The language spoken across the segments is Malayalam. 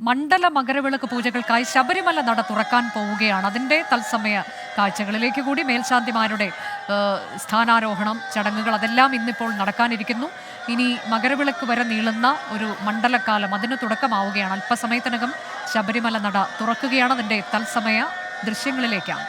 മണ്ഡല മകരവിളക്ക് പൂജകൾക്കായി ശബരിമല നട തുറക്കാൻ പോവുകയാണ്. അതിൻ്റെ തത്സമയ കാഴ്ചകളിലേക്ക് കൂടി മേൽശാന്തിമാരുടെ സ്ഥാനാരോഹണം ചടങ്ങുകൾ അതെല്ലാം ഇന്നിപ്പോൾ നടക്കാനിരിക്കുന്നു. ഇനി മകരവിളക്ക് വരെ നീളുന്ന ഒരു മണ്ഡലകാലം അതിന് തുടക്കമാവുകയാണ്. അല്പസമയത്തിനകം ശബരിമല നട തുറക്കുകയാണ്. അതിൻ്റെ തത്സമയ ദൃശ്യങ്ങളിലേക്കാണ്.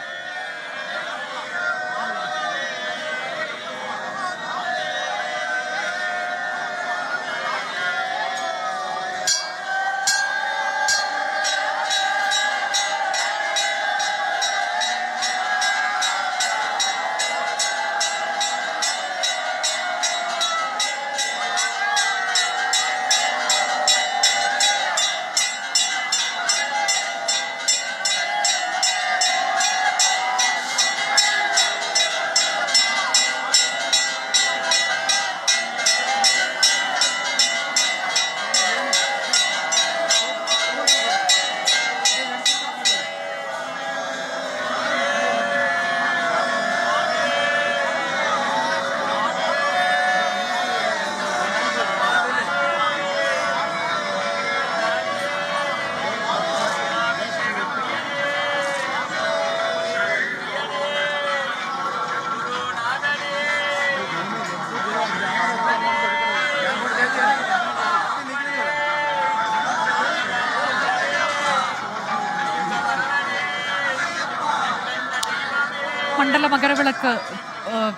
മണ്ഡല മകരവിളക്ക്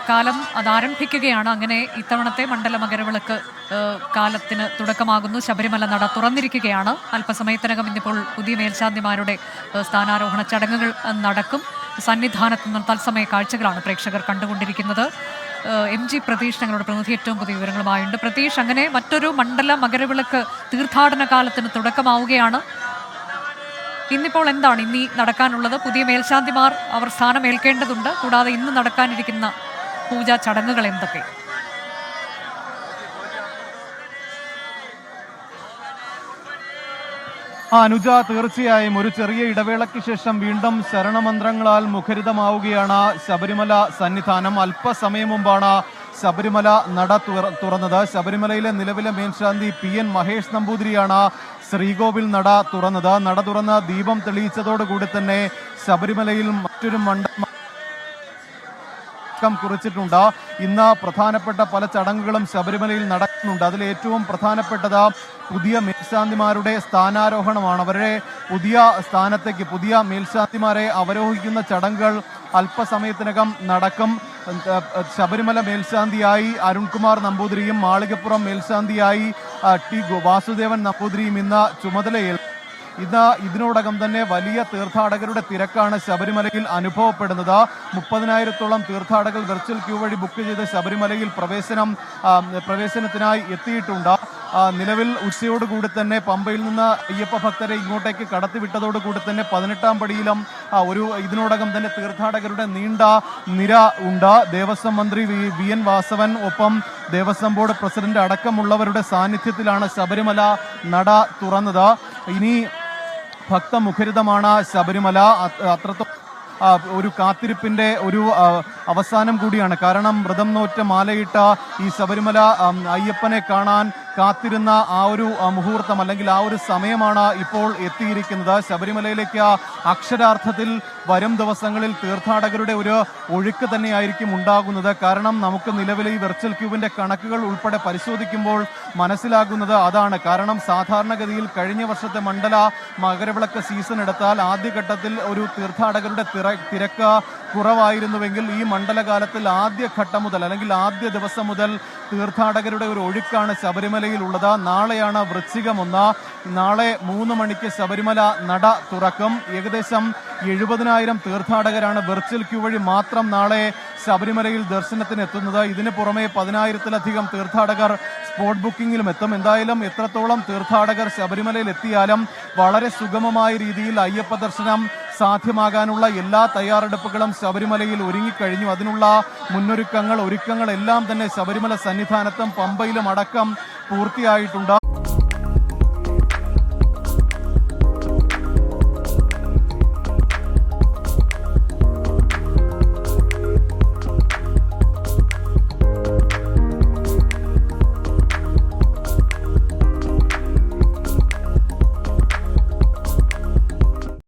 കാലം അത് ആരംഭിക്കുകയാണ്. അങ്ങനെ ഇത്തവണത്തെ മണ്ഡല മകരവിളക്ക് കാലത്തിന് തുടക്കമാകുന്നു. ശബരിമല നട തുറന്നിരിക്കുകയാണ്. അല്പസമയത്തിനകം ഇന്നിപ്പോൾ പുതിയ മേൽശാന്തിമാരുടെ സ്ഥാനാരോഹണ ചടങ്ങുകൾ നടക്കും. സന്നിധാനത്ത് നിന്നും തത്സമയ കാഴ്ചകളാണ് പ്രേക്ഷകർ കണ്ടുകൊണ്ടിരിക്കുന്നത്. MG പ്രതീഷ് ഞങ്ങളുടെ പ്രതിനിധി ഏറ്റവും പുതിയ വിവരങ്ങളുമായുണ്ട്. പ്രതീഷ്, അങ്ങനെ മറ്റൊരു മണ്ഡല മകരവിളക്ക് തീർത്ഥാടന കാലത്തിന് തുടക്കമാവുകയാണ്. ഇന്നിപ്പോൾ എന്താണ് ഇനി നടക്കാനുള്ളത്? പുതിയ മേൽശാന്തിമാർ അവർ സ്ഥാനമേൽക്കേണ്ടതുണ്ട്. കൂടാതെ ഇന്ന് നടക്കാനിരിക്കുന്ന പൂജാ ചടങ്ങുകൾ എന്തൊക്കെ? അനുജ, തീർച്ചയായും ഒരു ചെറിയ ഇടവേളയ്ക്ക് ശേഷം വീണ്ടും ശരണമന്ത്രങ്ങളാൽ മുഖരിതമാവുകയാണ് ശബരിമല സന്നിധാനം. അല്പസമയം മുമ്പാണ് ശബരിമല നട തുറന്നത്. ശബരിമലയിലെ നിലവിലെ മേൽശാന്തി PN മഹേഷ് നമ്പൂതിരിയാണ് ശ്രീകോവിൽ നട തുറന്നത്. നട തുറന്ന് ദീപം തെളിയിച്ചതോടുകൂടി തന്നെ ശബരിമലയിൽ മറ്റൊരു കുറിച്ചിട്ടുണ്ട്. ഇന്ന് പ്രധാനപ്പെട്ട പല ചടങ്ങുകളും ശബരിമലയിൽ നടക്കുന്നുണ്ട്. അതിൽ ഏറ്റവും പ്രധാനപ്പെട്ടത് പുതിയ മേൽശാന്തിമാരുടെ സ്ഥാനാരോഹണമാണ്. അവരുടെ പുതിയ സ്ഥാനത്തേക്ക് പുതിയ മേൽശാന്തിമാരെ അവരോഹിക്കുന്ന ചടങ്ങുകൾ അല്പസമയത്തിനകം നടക്കും. ശബരിമല മേൽശാന്തിയായി അരുൺകുമാർ നമ്പൂതിരിയും മാളികപ്പുറം മേൽശാന്തിയായി T വാസുദേവൻ നമ്പൂതിരിയും ഇന്ന് ചുമതലയേൽക്കും. ഇതിനോടകം തന്നെ വലിയ തീർത്ഥാടകരുടെ തിരക്കാണ് ശബരിമലയിൽ അനുഭവപ്പെടുന്നത്. 30,000-ത്തോളം തീർത്ഥാടകർ വെർച്വൽ ക്യൂ വഴി ബുക്ക് ചെയ്ത് ശബരിമലയിൽ പ്രവേശനത്തിനായി എത്തിയിട്ടുണ്ട്. നിലവിൽ ഉച്ചയോടുകൂടി തന്നെ പമ്പയിൽ നിന്ന് അയ്യപ്പ ഭക്തരെ ഇങ്ങോട്ടേക്ക് കടത്തിവിട്ടതോടുകൂടി തന്നെ 18-ാം പടിയിലും ഇതിനോടകം തന്നെ തീർത്ഥാടകരുടെ നീണ്ട നിര ഉണ്ട്. ദേവസ്വം മന്ത്രി VN വാസവൻ, ഒപ്പം ദേവസ്വം ബോർഡ് പ്രസിഡന്റ് അടക്കമുള്ളവരുടെ സാന്നിധ്യത്തിലാണ് ശബരിമല നട തുറന്നത്. ഇനി ഭക്തമുഖരിതമാണ് ശബരിമല. അത്രത്തോളം ഒരു കാത്തിരിപ്പിന്റെ ഒരു അവസാനം കൂടിയാണ്. കാരണം വ്രതം നോറ്റ മാലയിട്ട ഈ ശബരിമല അയ്യപ്പനെ കാണാൻ കാത്തിരുന്ന ആ ഒരു മുഹൂർത്തം അല്ലെങ്കിൽ ആ ഒരു സമയമാണ് ഇപ്പോൾ എത്തിയിരിക്കുന്നത്. ശബരിമലയിലേക്ക് അക്ഷരാർത്ഥത്തിൽ വരും ദിവസങ്ങളിൽ തീർത്ഥാടകരുടെ ഒരു ഒഴുക്ക് തന്നെയായിരിക്കും ഉണ്ടാകുന്നത്. കാരണം നമുക്ക് നിലവിലെ ഈ വെർച്വൽ ക്യൂവിന്റെ കണക്കുകൾ ഉൾപ്പെടെ പരിശോധിക്കുമ്പോൾ മനസ്സിലാകുന്നത് അതാണ്. കാരണം സാധാരണഗതിയിൽ കഴിഞ്ഞ വർഷത്തെ മണ്ഡല മകരവിളക്ക് സീസൺ എടുത്താൽ ആദ്യഘട്ടത്തിൽ ഒരു തീർത്ഥാടകരുടെ തിരക്ക് കുറവായിരുന്നുവെങ്കിൽ ഈ മണ്ഡലകാലത്തിൽ ആദ്യഘട്ടം മുതൽ അല്ലെങ്കിൽ ആദ്യ ദിവസം മുതൽ തീർത്ഥാടകരുടെ ഒരു ഒഴുക്കാണ് ശബരിമലയിൽ ഉള്ളത്. നാളെയാണ് വൃശ്ചികം 1. നാളെ 3 മണിക്ക് ശബരിമല നട തുറക്കും. ഏകദേശം 70,000 തീർത്ഥാടകരാണ് വെർച്വൽ ക്യൂ വഴി മാത്രം നാളെ ശബരിമലയിൽ ദർശനത്തിന് എത്തുന്നത്. ഇതിന് പുറമെ 10,000-ത്തിലധികം തീർത്ഥാടകർ സ്പോട്ട് ബുക്കിംഗിലും എത്തും. എന്തായാലും എത്രത്തോളം തീർത്ഥാടകർ ശബരിമലയിൽ എത്തിയാലും വളരെ സുഗമമായ രീതിയിൽ അയ്യപ്പ ദർശനം സാധ്യമാകാനുള്ള എല്ലാ തയ്യാറെടുപ്പുകളും ശബരിമലയിൽ ഒരുങ്ങിക്കഴിഞ്ഞു. അതിനുള്ള ഒരുക്കങ്ങൾ എല്ലാം തന്നെ ശബരിമല സന്നിധാനത്തും പമ്പയിലും അടക്കം പൂർത്തിയായിട്ടുണ്ട്.